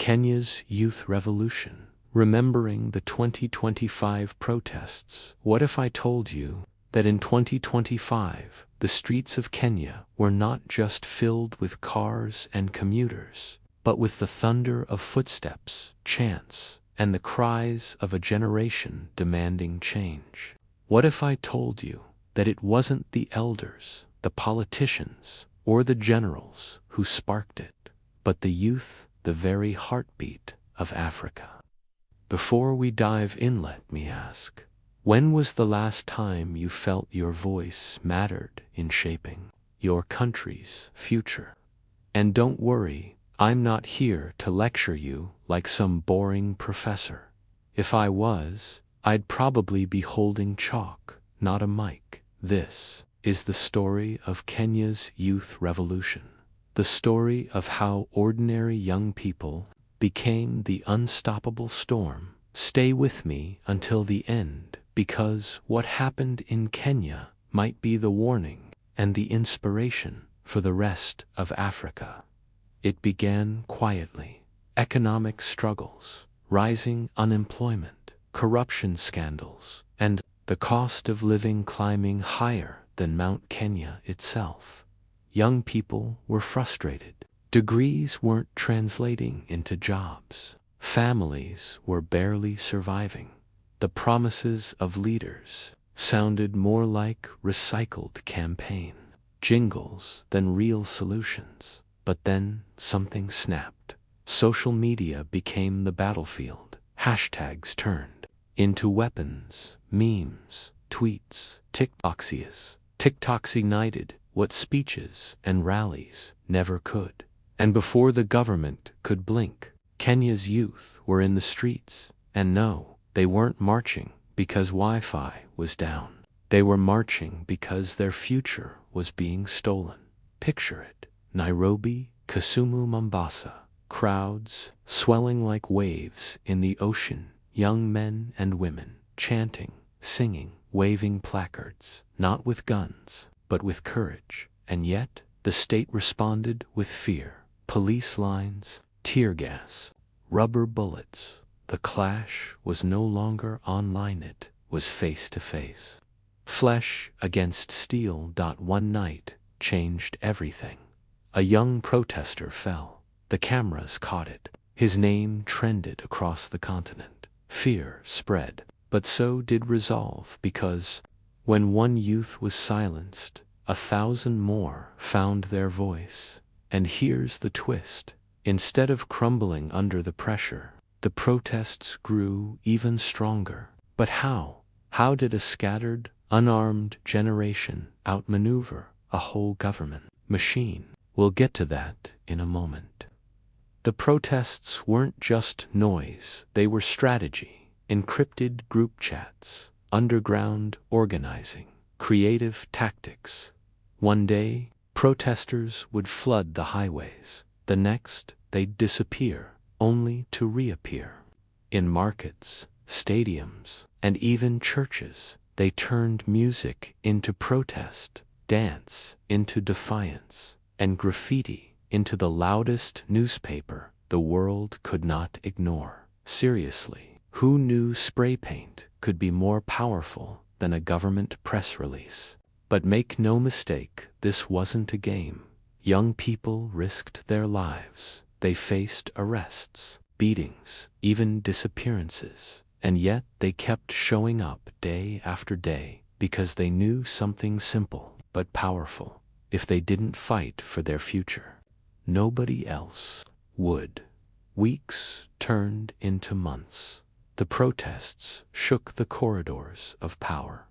Kenya's youth revolution. Remembering the 2025 protests. What if I told you that in 2025, the streets of Kenya were not just filled with cars and commuters, but with the thunder of footsteps, chants, and the cries of a generation demanding change? What if I told you that it wasn't the elders, the politicians, or the generals who sparked it, but the youth, the very heartbeat of Africa? Before we dive in, let me ask, when was the last time you felt your voice mattered in shaping your country's future? And don't worry, I'm not here to lecture you like some boring professor. If I was, I'd probably be holding chalk, not a mic. This is the story of Kenya's youth revolution. The story of how ordinary young people became the unstoppable storm. Stay with me until the end, because what happened in Kenya might be the warning and the inspiration for the rest of Africa. It began quietly. Economic struggles, rising unemployment, corruption scandals, and the cost of living climbing higher than Mount Kenya itself. Young people were frustrated. Degrees weren't translating into jobs. Families were barely surviving. The promises of leaders sounded more like recycled campaign jingles than real solutions. But then something snapped. Social media became the battlefield. Hashtags turned into weapons, memes, tweets, TikToks ignited what speeches and rallies never could. And before the government could blink, Kenya's youth were in the streets. And no, they weren't marching because Wi-Fi was down. They were marching because their future was being stolen. Picture it. Nairobi, Kisumu, Mombasa. Crowds swelling like waves in the ocean. Young men and women chanting, singing, waving placards. Not with guns, but with courage. And yet, the state responded with fear. Police lines, tear gas, rubber bullets. The clash was no longer online, it was face to face. Flesh against steel. One night changed everything. A young protester fell. The cameras caught it. His name trended across the continent. Fear spread, but so did resolve, because when one youth was silenced, 1,000 more found their voice. And here's the twist. Instead of crumbling under the pressure, the protests grew even stronger. But how? How did a scattered, unarmed generation outmaneuver a whole government machine? We'll get to that in a moment. The protests weren't just noise, they were strategy. Encrypted group chats, underground organizing, creative tactics. One day, protesters would flood the highways. The next, they'd disappear, only to reappear. In markets, stadiums, and even churches, they turned music into protest, dance into defiance, and graffiti into the loudest newspaper the world could not ignore. Seriously, who knew spray paint could be more powerful than a government press release? But make no mistake, this wasn't a game. Young people risked their lives. They faced arrests, beatings, even disappearances. And yet they kept showing up day after day because they knew something simple but powerful. If they didn't fight for their future, nobody else would. Weeks turned into months. The protests shook the corridors of power.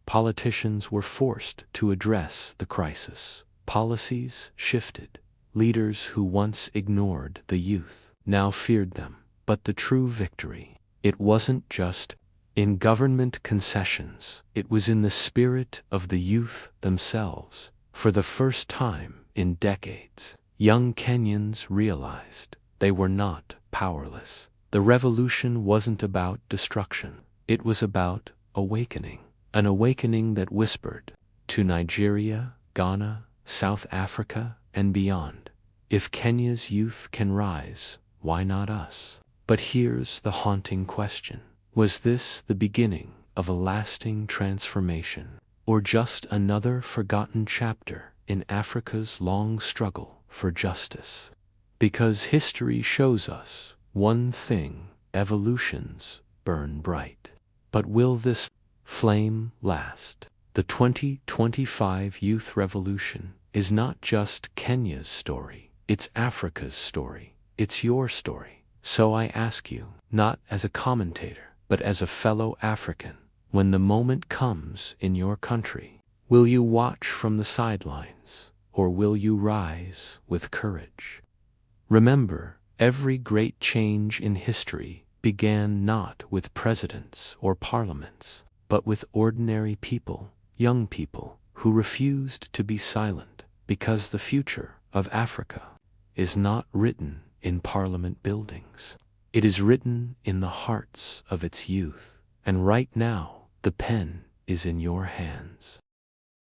Politicians were forced to address the crisis. Policies shifted. Leaders who once ignored the youth now feared them. But the true victory, it wasn't just in government concessions. It was in the spirit of the youth themselves. For the first time in decades, young Kenyans realized they were not powerless. The revolution wasn't about destruction. It was about awakening. An awakening that whispered to Nigeria, Ghana, South Africa, and beyond, if Kenya's youth can rise, why not us? But here's the haunting question. Was this the beginning of a lasting transformation, or just another forgotten chapter in Africa's long struggle for justice? Because history shows us one thing: evolutions burn bright. But will this flame last? The 2025 Youth Revolution is not just Kenya's story, it's Africa's story. It's your story. So I ask you, not as a commentator, but as a fellow African, when the moment comes in your country, will you watch from the sidelines, or will you rise with courage? Remember, every great change in history began not with presidents or parliaments, but with ordinary people, young people, who refused to be silent, because the future of Africa is not written in parliament buildings. It is written in the hearts of its youth, and right now the pen is in your hands.